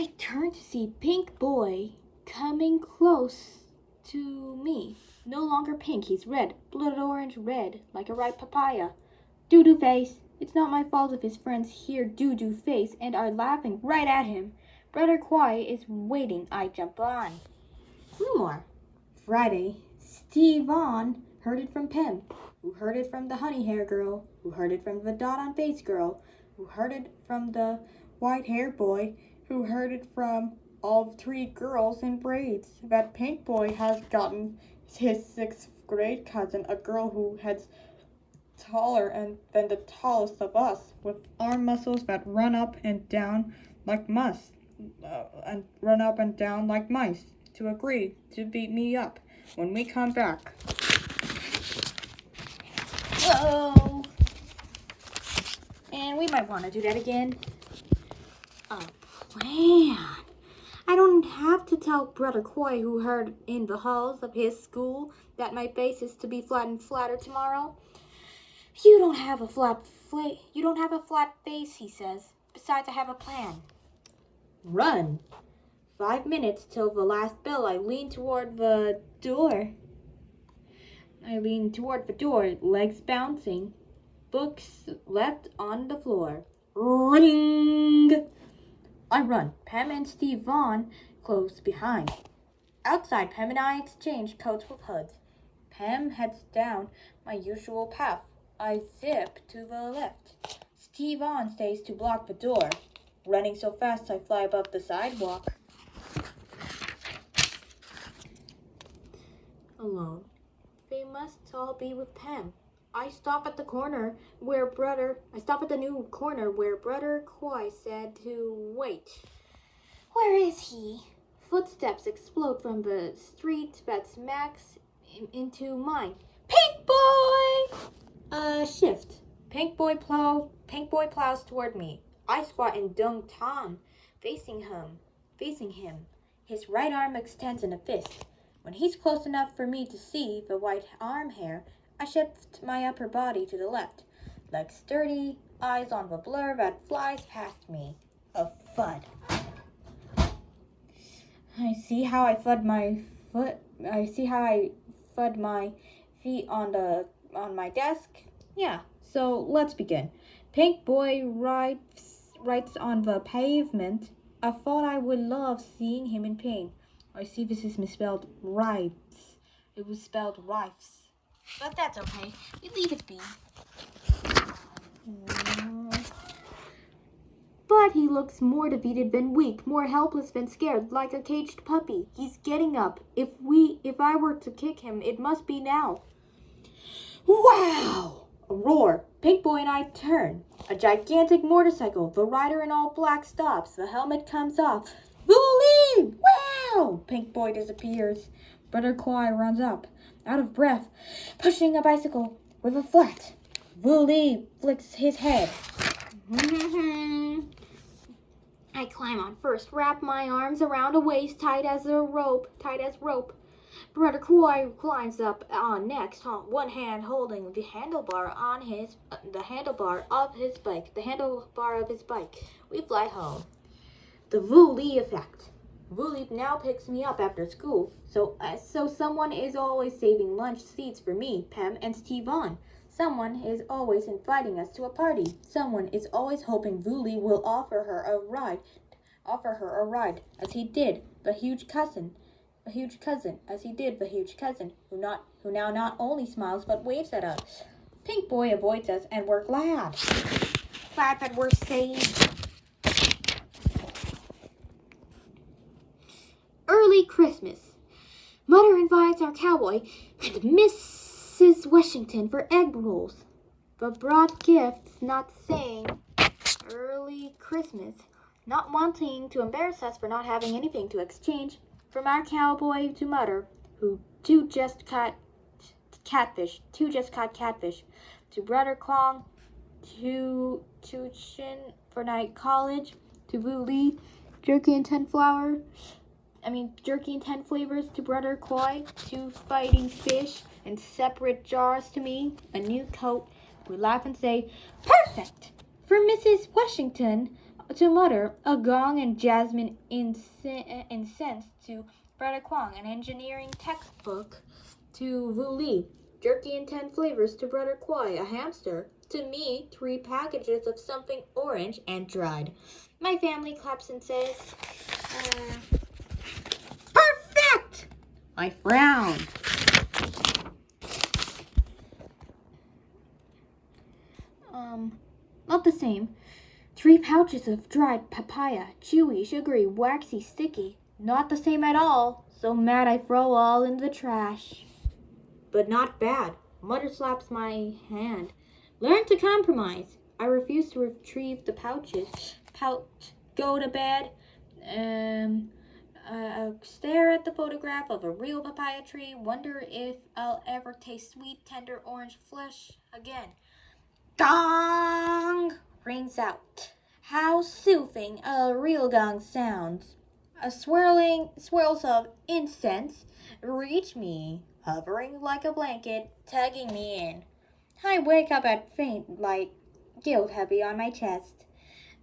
I turned to see Pink Boy coming close to me. No longer pink, he's red, blood orange red, like a ripe papaya. Doo-doo face. It's not my fault if his friends hear doo-doo face and are laughing right at him. Brother Kwai is waiting. I jump on. Rumor. Friday, Steve On heard it from Pim, who heard it from the honey hair girl, who heard it from the dot on face girl, who heard it from the white hair boy, who heard it from all three girls in braids, that Pink Boy has gotten his 6th grade cousin, a girl who has taller than the tallest of us, with arm muscles that run up and down like mice, to agree to beat me up when we come back. Whoa! And we might want to do that again. A plan. I don't have to tell Brother Koi, who heard in the halls of his school, that my face is to be flat and flatter tomorrow. You don't have a flat face, he says. Besides, I have a plan. Run. 5 minutes till the last bell. I lean toward the door, legs bouncing, books left on the floor. Ring! I run. Pam and Steve Vaughn close behind. Outside, Pam and I exchange coats with hoods. Pam heads down my usual path. I zip to the left. Steve Vaughn stays to block the door. Running so fast I fly above the sidewalk. Alone. They must all be with Pam. I stop at the new corner where Brother Koi said to wait. Where is he? Footsteps explode from the street that smacks into mine. Pink Boy! Shift. Pink Boy plows toward me. I squat in Dung Tom, facing him. His right arm extends in a fist. When he's close enough for me to see the white arm hair, I shift my upper body to the left. Legs sturdy, eyes on the blur that flies past me. A thud. I see how I thud my feet on my desk. Yeah, so let's begin. Pink Boy writes on the pavement. I thought I would love seeing him in pain. I see this is misspelled rights. It was spelled rifes. But that's okay. We leave it be. But he looks more defeated than weak, more helpless than scared, like a caged puppy. He's getting up. If I were to kick him, it must be now. Wow! A roar. Pink Boy and I turn. A gigantic motorcycle. The rider in all black stops. The helmet comes off. Wooly! Wow! Pink Boy disappears. Brother Koi runs up, out of breath, pushing a bicycle with a flat. Wooly flicks his head. I climb on first, wrap my arms around a waist tight as rope. Brother Koi climbs up on next, one hand holding the handlebar of his bike. We fly home. The Wooly effect. Wooly now picks me up after school, so someone is always saving lunch seats for me, Pam, and Steve On. Someone is always inviting us to a party. Someone is always hoping Wooly will offer her a ride, as he did the huge cousin, who now not only smiles but waves at us. Pink Boy avoids us, and we're glad that we're saved. Early Christmas. Mother invites our cowboy and Mrs. Washington for egg rolls. But brought gifts, not saying early Christmas, not wanting to embarrass us for not having anything to exchange. From our cowboy to Mother, who just caught catfish, to Brother Kong, to Chin for night college, to Wooly, jerky and 10 flavors to Brother Koi, 2 fighting fish in separate jars to me, a new coat. We laugh and say, perfect! For Mrs. Washington, to Mother, a gong and jasmine incense to Brother Kwong, an engineering textbook to Wu Li, jerky in 10 flavors to Brother Kwai, a hamster. To me, 3 packages of something orange and dried. My family claps and says, perfect! I frown. Not the same. 3 pouches of dried papaya, chewy, sugary, waxy, sticky. Not the same at all. So mad I throw all in the trash. But not bad. Mother slaps my hand. Learn to compromise. I refuse to retrieve the pouches. Go to bed. Stare at the photograph of a real papaya tree. Wonder if I'll ever taste sweet, tender orange flesh again. Gong! Rings out. How soothing a real gong sounds. Swirls of incense reach me, hovering like a blanket, tugging me in. I wake up at faint light, guilt heavy on my chest.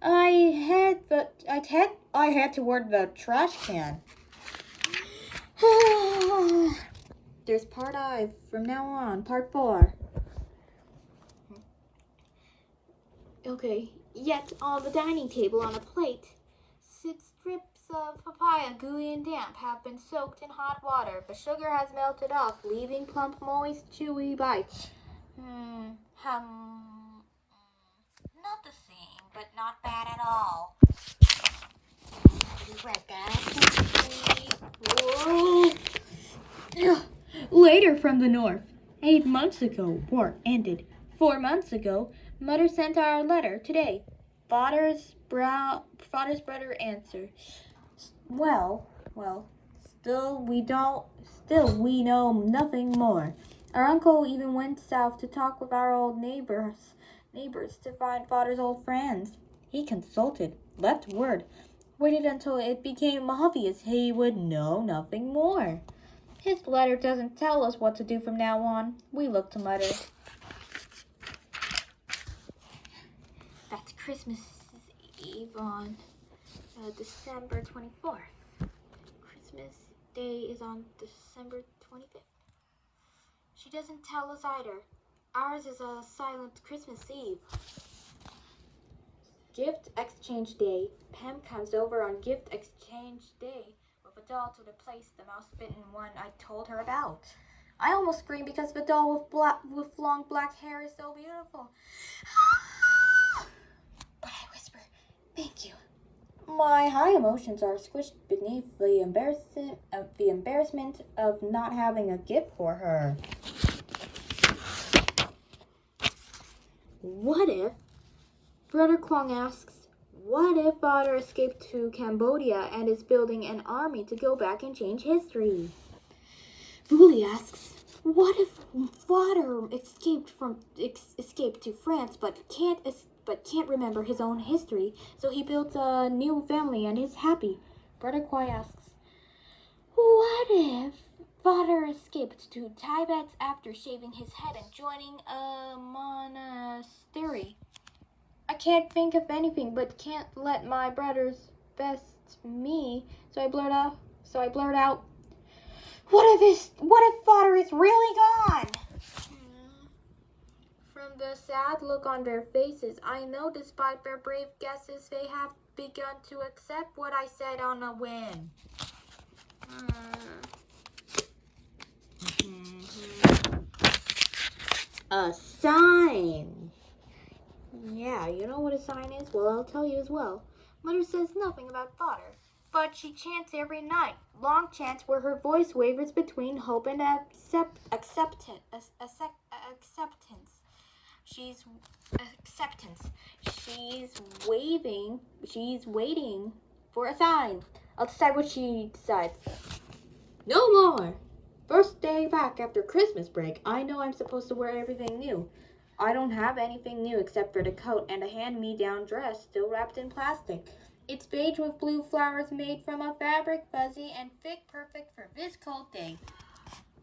I head toward the trash can. There's part I from now on, part 4. Okay, yet on the dining table on a plate sit strips of papaya, gooey and damp, have been soaked in hot water. The sugar has melted off, leaving plump, moist, chewy bites. Not the same, but not bad at all. Later from the north. 8 months ago, war ended. 4 months ago, Mother sent our letter today. Father's brother answered. Well, still we know nothing more. Our uncle even went south to talk with our old neighbors to find Father's old friends. He consulted, left word, waited until it became obvious he would know nothing more. His letter doesn't tell us what to do from now on. We look to Mother. That's Christmas Eve on December 24th. Christmas Day is on December 25th. She doesn't tell us either. Ours is a silent Christmas Eve. Gift exchange day. Pam comes over on gift exchange day with a doll to replace the mouse-bitten one I told her about. I almost screamed because the doll with long black hair is so beautiful. But I whisper, thank you. My high emotions are squished beneath the embarrassment of not having a gift for her. What if, Brother Kwong asks, what if Father escaped to Cambodia and is building an army to go back and change history? Wu Li asks, what if Father escaped to France but can't remember his own history, so he builds a new family and is happy? Brother Kwai asks, what if Father escaped to Tibet after shaving his head and joining a monastery? I can't think of anything, but can't let my brothers best me, so I blurt out, what if Father is really gone? From the sad look on their faces, I know despite their brave guesses, they have begun to accept what I said on a whim. A sign. Yeah, you know what a sign is? Well, I'll tell you as well. Mother says nothing about Father, but she chants every night. Long chants where her voice wavers between hope and acceptance. She's waiting for a sign. I'll decide what she decides. No more! First day back after Christmas break, I know I'm supposed to wear everything new. I don't have anything new except for the coat and a hand-me-down dress still wrapped in plastic. It's beige with blue flowers made from a fabric fuzzy and thick, perfect for this cold day.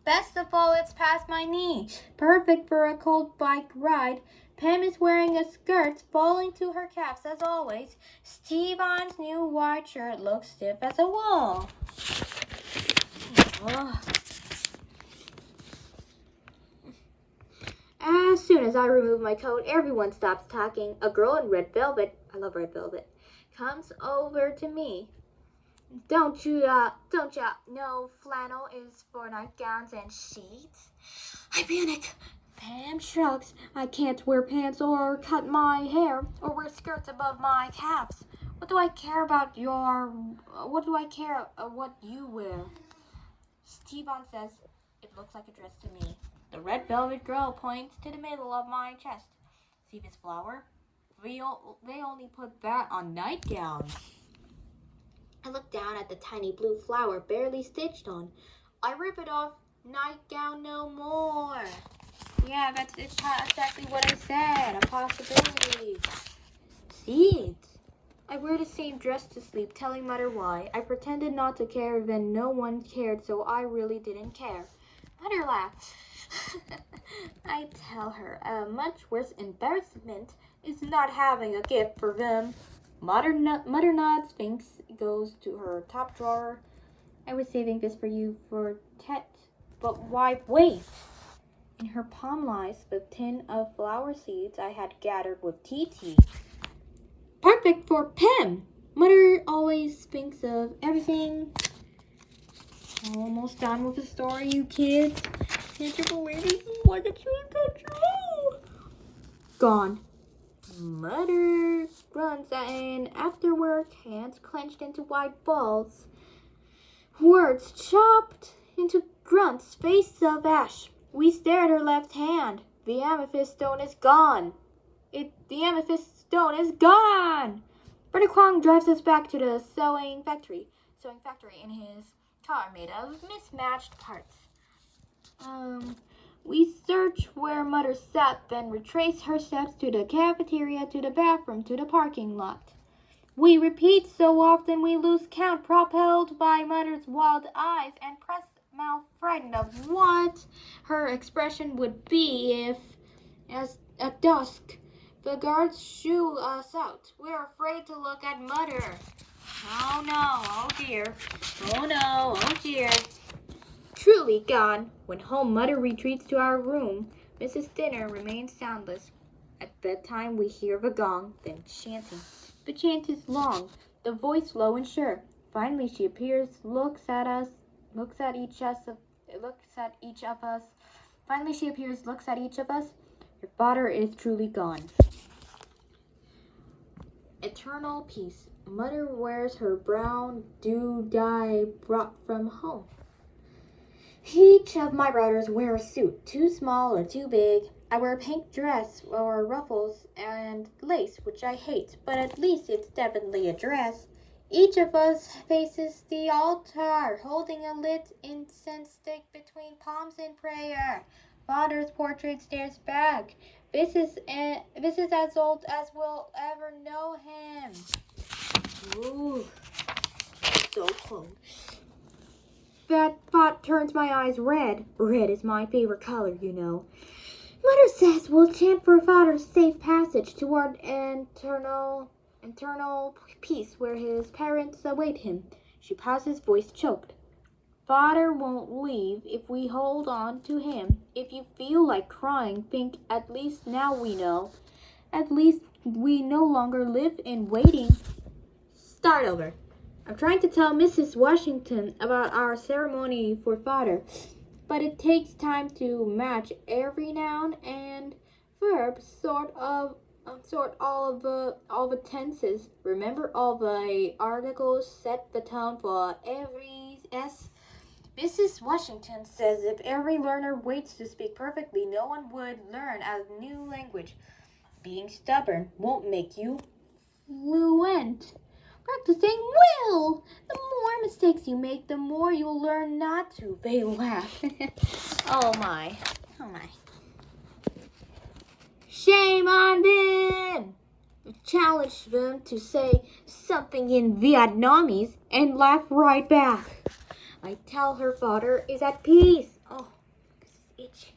Best of all, it's past my knee. Perfect for a cold bike ride. Pam is wearing a skirt falling to her calves as always. Steven's new white shirt looks stiff as a wall. Oh. As soon as I remove my coat, everyone stops talking. A girl in red velvet, I love red velvet, comes over to me. Don't you know flannel is for nightgowns and sheets? I panic. Pam shrugs. I can't wear pants or cut my hair or wear skirts above my calves. What do I care what you wear? Steven says, it looks like a dress to me. The red velvet girl points to the middle of my chest. See this flower? They only put that on nightgowns. I look down at the tiny blue flower barely stitched on. I rip it off. Nightgown no more. Yeah, that's exactly what I said. A possibility. See it. I wear the same dress to sleep, telling Mother why. I pretended not to care, then no one cared, so I really didn't care. Mother laughs. I tell her a much worse embarrassment is not having a gift for them. Mother nods, thinks, goes to her top drawer. I was saving this for you for Tet, but why wait? In her palm lies the tin of flower seeds I had gathered with TT. Perfect for Pam. Mother always thinks of everything. Almost done with the story, you kids. Can't you believe this is like a dream come true? Gone. Mother runs in after work, hands clenched into white balls. Words chopped into grunts, face of ash. We stare at her left hand. The amethyst stone is gone. The amethyst stone is gone. Brother Kwong drives us back to the sewing factory in his car made of mismatched parts. We search where Mother sat, then retrace her steps to the cafeteria, to the bathroom, to the parking lot. We repeat so often we lose count, propelled by Mother's wild eyes and pressed mouth, frightened of what her expression would be if, as at dusk, the guards shoo us out. We're afraid to look at Mother. Oh no, oh dear. Oh no, oh dear. Truly gone. When home, Mother retreats to our room. Mrs. Dinner remains soundless. At bedtime, we hear the gong, then chanting. The chant is long, the voice low and sure. Finally, she appears, looks at each of us. Finally, she appears, looks at each of us. Your father is truly gone. Eternal peace. Mother wears her brown dye brought from home. Each of my brothers wear a suit, too small or too big. I wear a pink dress or ruffles and lace, which I hate, but at least it's definitely a dress. Each of us faces the altar, holding a lit incense stick between palms in prayer. Father's portrait stares back. This is as old as we'll ever know him. Ooh, so cold. That thought turns my eyes red. Red is my favorite color, you know. Mother says we'll chant for Father's safe passage toward eternal peace where his parents await him. She pauses, voice choked. Father won't leave if we hold on to him. If you feel like crying, think at least now we know. At least we no longer live in waiting. Start over. I'm trying to tell Mrs. Washington about our ceremony for Father, but it takes time to match every noun and verb, sort all of the tenses. Remember all the articles, set the tone for every S. Mrs. Washington says if every learner waits to speak perfectly, no one would learn a new language. Being stubborn won't make you fluent. Practicing will. The more mistakes you make, the more you'll learn not to. They laugh. Oh my. Shame on them. Challenge them to say something in Vietnamese and laugh right back. I tell her Father is at peace. Oh, this is itchy.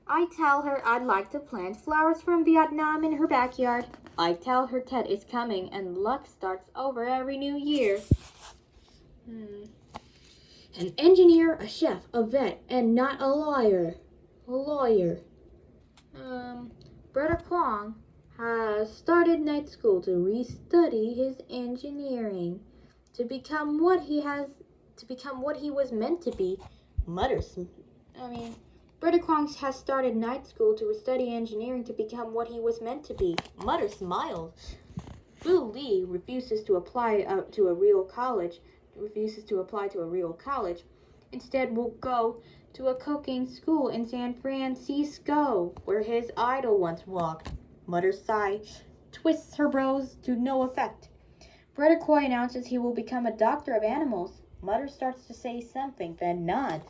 I tell her I'd like to plant flowers from Vietnam in her backyard. I tell her Ted is coming and luck starts over every new year. An engineer, a chef, a vet, and not a lawyer. A lawyer. Brother Kwong has started night school to restudy his engineering to become what he was meant to be. Brother Kwong has started night school to study engineering to become what he was meant to be. Mother smiled. Boo Lee refuses to apply to a real college. Instead, will go to a cooking school in San Francisco, where his idol once walked. Mother Sai twists her brows to no effect. Brother Koi announces he will become a doctor of animals. Mother starts to say something, then nods.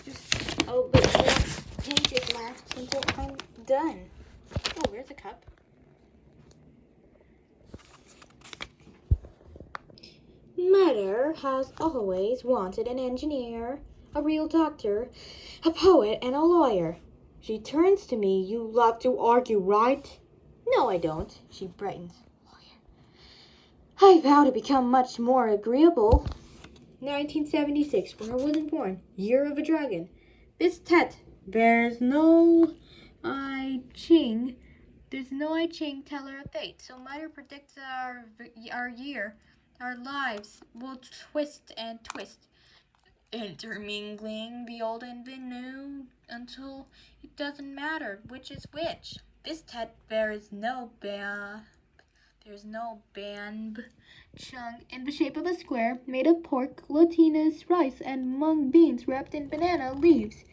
Just a bit more pages left until I'm done. Oh, where's the cup? Mother has always wanted an engineer, a real doctor, a poet, and a lawyer. She turns to me. You love to argue, right? No, I don't. She brightens. Lawyer. I vow to become much more agreeable. 1976, when I wasn't born. Year of a dragon. This Tet. There's no I Ching, teller of fate. So Mother predicts our year. Our lives will twist and twist, intermingling the old and the new until it doesn't matter which is which. This Tet, there's no bamb chung in the shape of a square made of pork, glutinous rice, and mung beans wrapped in banana leaves.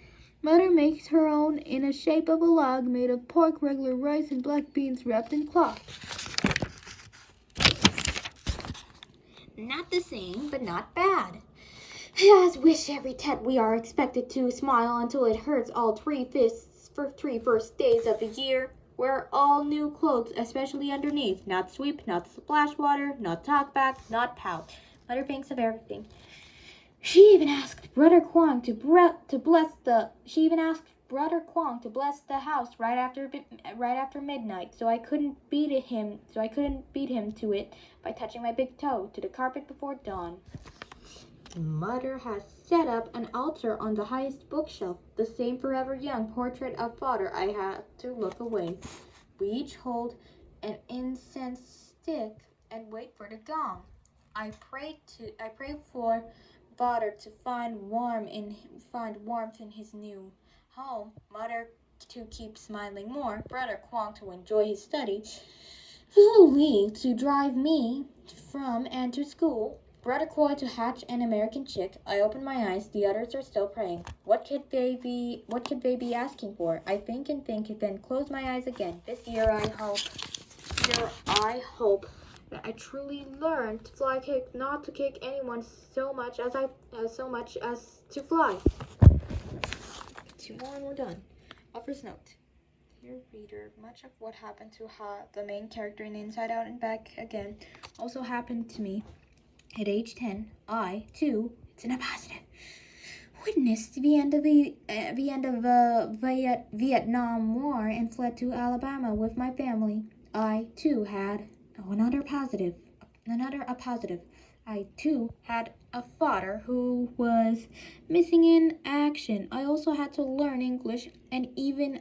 Mother makes her own in a shape of a log made of pork, regular rice, and black beans wrapped in cloth. Not the same, but not bad. As wish every Tet we are expected to smile until it hurts all 3 fists for 3 first days of the year. Wear all new clothes, especially underneath. Not sweep, not splash water, not talk back, not pout. Mother thinks of everything. She even asked Brother Kwong to bless the house right after midnight, so I couldn't beat him to it by touching my big toe to the carpet before dawn. Mother has set up an altar on the highest bookshelf, the same forever young portrait of father. I had to look away. We each hold an incense stick and wait for the gong. I pray for father to find warmth in his new home. Mother to keep smiling more. Brother Kwong to enjoy his study. Fu Li to drive me from and to school. Brother Koi to hatch an American chick. I open my eyes. The others are still praying. What could they be asking for? I think, then close my eyes again. This year I hope that I truly learn to fly kick, not to kick anyone so much as to fly. 2 more and we're done. Author's note. Dear reader, much of what happened to the main character in Inside Out and Back Again also happened to me. At age 10, I, too, it's in a positive, witnessed the end of the Vietnam War and fled to Alabama with my family. I, too, had another positive. I, too, had a father who was missing in action. I also had to learn English and even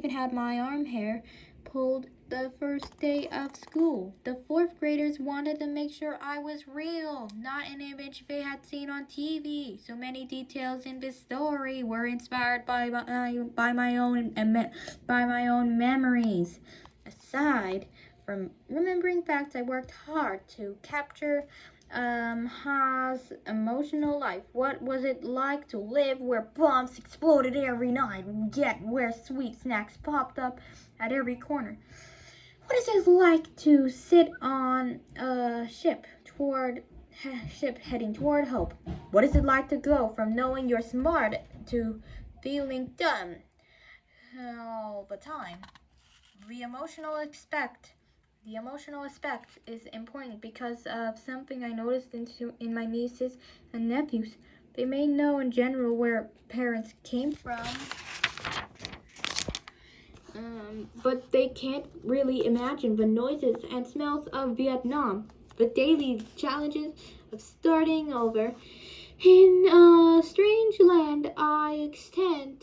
had my arm hair pulled the first day of school. The 4th graders wanted to make sure I was real, not an image they had seen on TV. So many details in this story were inspired by my own memories. Aside from remembering facts, I worked hard to capture Ha's emotional life. What was it like to live where bombs exploded every night, yet where sweet snacks popped up at every corner? What is it like to sit on a ship heading toward hope? What is it like to go from knowing you're smart to feeling dumb all the time? The emotional aspect is important because of something I noticed in my nieces and nephews. They may know in general where parents came from, but they can't really imagine the noises and smells of Vietnam, the daily challenges of starting over. In a strange land, I extend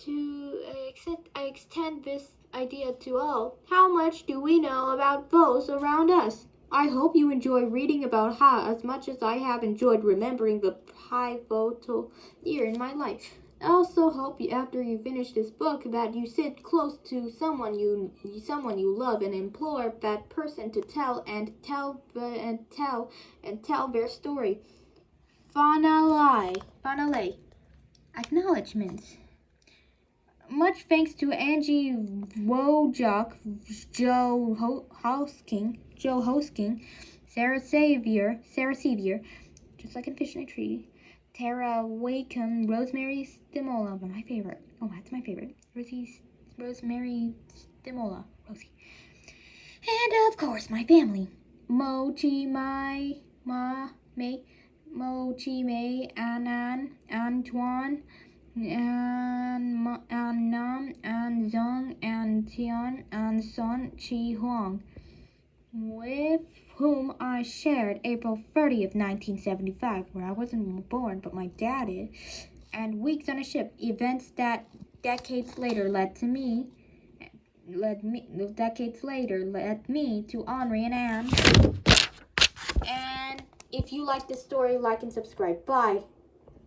this idea to all. How much do we know about those around us? I hope you enjoy reading about how as much as I have enjoyed remembering the pivotal year in my life. I also hope after you finish this book that you sit close to someone you love and implore that person to tell their story. Finale. Acknowledgements. Much thanks to Angie Wojak, Joe Hosking, Sarah Sevier, just like in Fish in a Tree, Tara Wakeham, Rosemary Stimola, my favorite. Oh, that's my favorite. Rosemary Stimola, Rosie. And of course, my family. Mochi Mai, Anan, Antoine, and Nam, and Zong, and Tian, and Son Chi Huang, with whom I shared April 30th, 1975, where I wasn't born, but my dad is, and weeks on a ship, events that decades later led me to Henri and Anne. And if you like this story, like and subscribe. Bye.